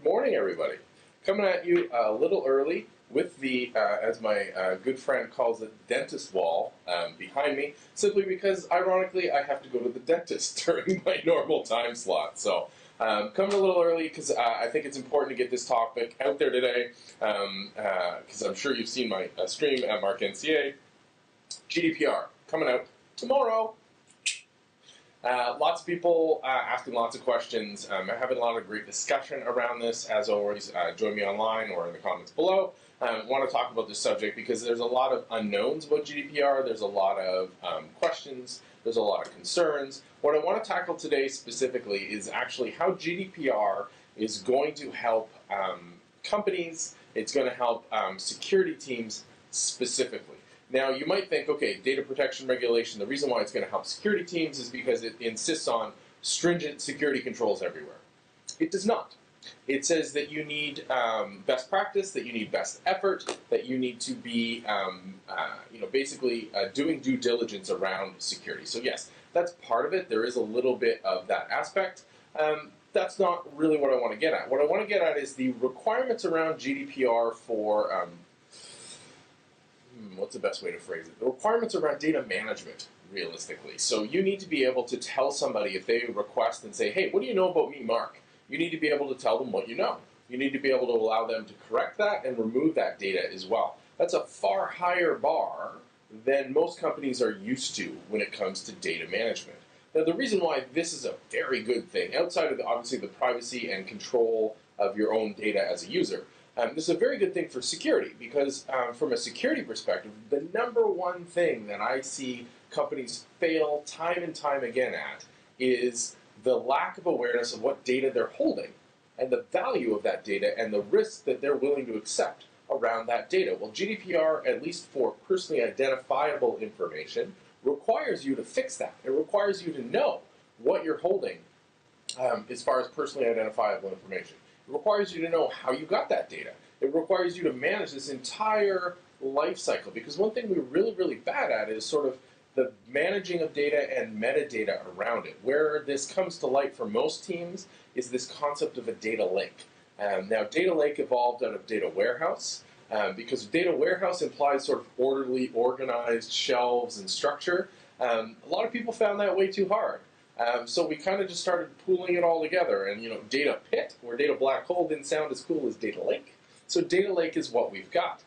Good morning, everybody. Coming at you a little early with the, as my good friend calls it, dentist wall behind me, simply because, ironically, I have to go to the dentist during my normal time slot. So, coming a little early because I think it's important to get this topic out there today, because I'm sure you've seen my stream at Mark NCA. GDPR, coming out tomorrow. Lots of people asking lots of questions. Having a lot of great discussion around this. As always, join me online or in the comments below. Want to talk about this subject because there's a lot of unknowns about GDPR. There's a lot of questions. There's a lot of concerns. What I want to tackle today specifically is actually how GDPR is going to help companies. It's going to help security teams specifically. Now, you might think, okay, data protection regulation, the reason why it's going to help security teams is because it insists on stringent security controls everywhere. It does not. It says that you need best practice, that you need best effort, that you need to be, basically doing due diligence around security. So yes, that's part of it. There is a little bit of that aspect. That's not really what I want to get at. What I want to get at is the requirements around GDPR for what's the best way to phrase it? The requirements around data management, realistically. So you need to be able to tell somebody if they request and say, hey, what do you know about me, Mark? You need to be able to tell them what you know. You need to be able to allow them to correct that and remove that data as well. That's a far higher bar than most companies are used to when it comes to data management. Now, the reason why this is a very good thing, outside of obviously the privacy and control of your own data as a user, this is a very good thing for security because from a security perspective, the number one thing that I see companies fail time and time again at is the lack of awareness of what data they're holding and the value of that data and the risk that they're willing to accept around that data. Well, GDPR, at least for personally identifiable information, requires you to fix that. It requires you to know what you're holding as far as personally identifiable information. It requires you to know how you got that data. It requires you to manage this entire life cycle because one thing we're really, really bad at is sort of the managing of data and metadata around it. Where this comes to light for most teams is this concept of a data lake. Now, data lake evolved out of data warehouse because data warehouse implies sort of orderly, organized shelves and structure. A lot of people found that way too hard. So we kind of just started pooling it all together, and data pit or data black hole didn't sound as cool as data lake. So data lake is what we've got.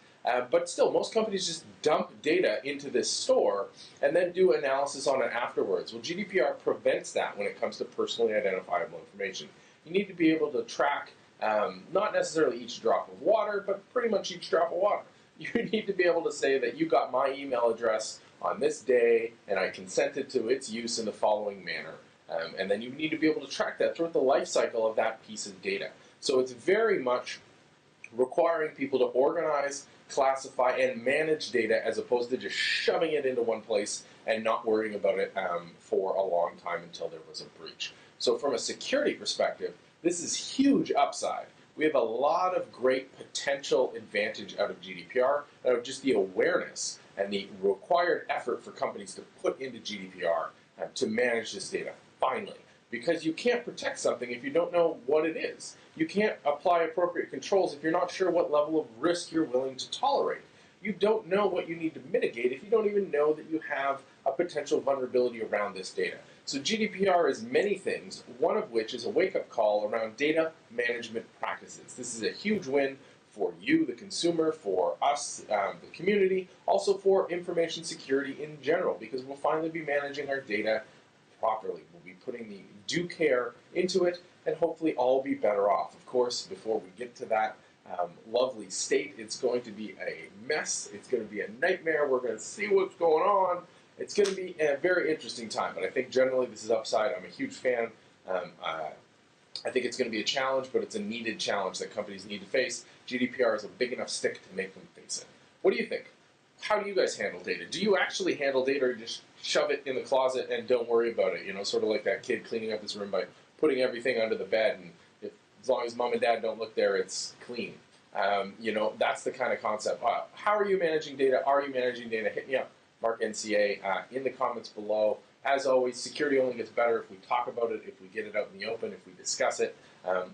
But still, most companies just dump data into this store and then do analysis on it afterwards. Well, GDPR prevents that when it comes to personally identifiable information. You need to be able to track not necessarily each drop of water, but pretty much each drop of water. You need to be able to say that you got my email address on this day, and I consented to its use in the following manner. And then you need to be able to track that throughout the life cycle of that piece of data. So it's very much requiring people to organize, classify, and manage data as opposed to just shoving it into one place and not worrying about it for a long time until there was a breach. So from a security perspective, this is huge upside. We have a lot of great potential advantage out of GDPR, out of just the awareness and the required effort for companies to put into GDPR to manage this data, finally. Because you can't protect something if you don't know what it is. You can't apply appropriate controls if you're not sure what level of risk you're willing to tolerate. You don't know what you need to mitigate if you don't even know that you have a potential vulnerability around this data. So GDPR is many things, one of which is a wake-up call around data management practices. This is a huge win for you, the consumer, for us, the community, also for information security in general, because we'll finally be managing our data properly. We'll be putting the due care into it, and hopefully all be better off. Of course, before we get to that lovely state, it's going to be a mess. It's going to be a nightmare. We're going to see what's going on. It's going to be a very interesting time, but I think generally this is upside. I'm a huge fan. I think it's going to be a challenge, but it's a needed challenge that companies need to face. GDPR is a big enough stick to make them face it. What do you think? How do you guys handle data? Do you actually handle data or just shove it in the closet and don't worry about it? Sort of like that kid cleaning up his room by putting everything under the bed, and as long as mom and dad don't look there, it's clean. That's the kind of concept. How are you managing data? Are you managing data? Hit me up, Mark NCA, in the comments below. As always, security only gets better if we talk about it, if we get it out in the open, if we discuss it.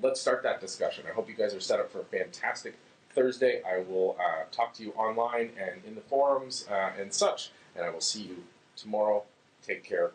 Let's start that discussion. I hope you guys are set up for a fantastic Thursday. I will talk to you online and in the forums and such, and I will see you tomorrow. Take care.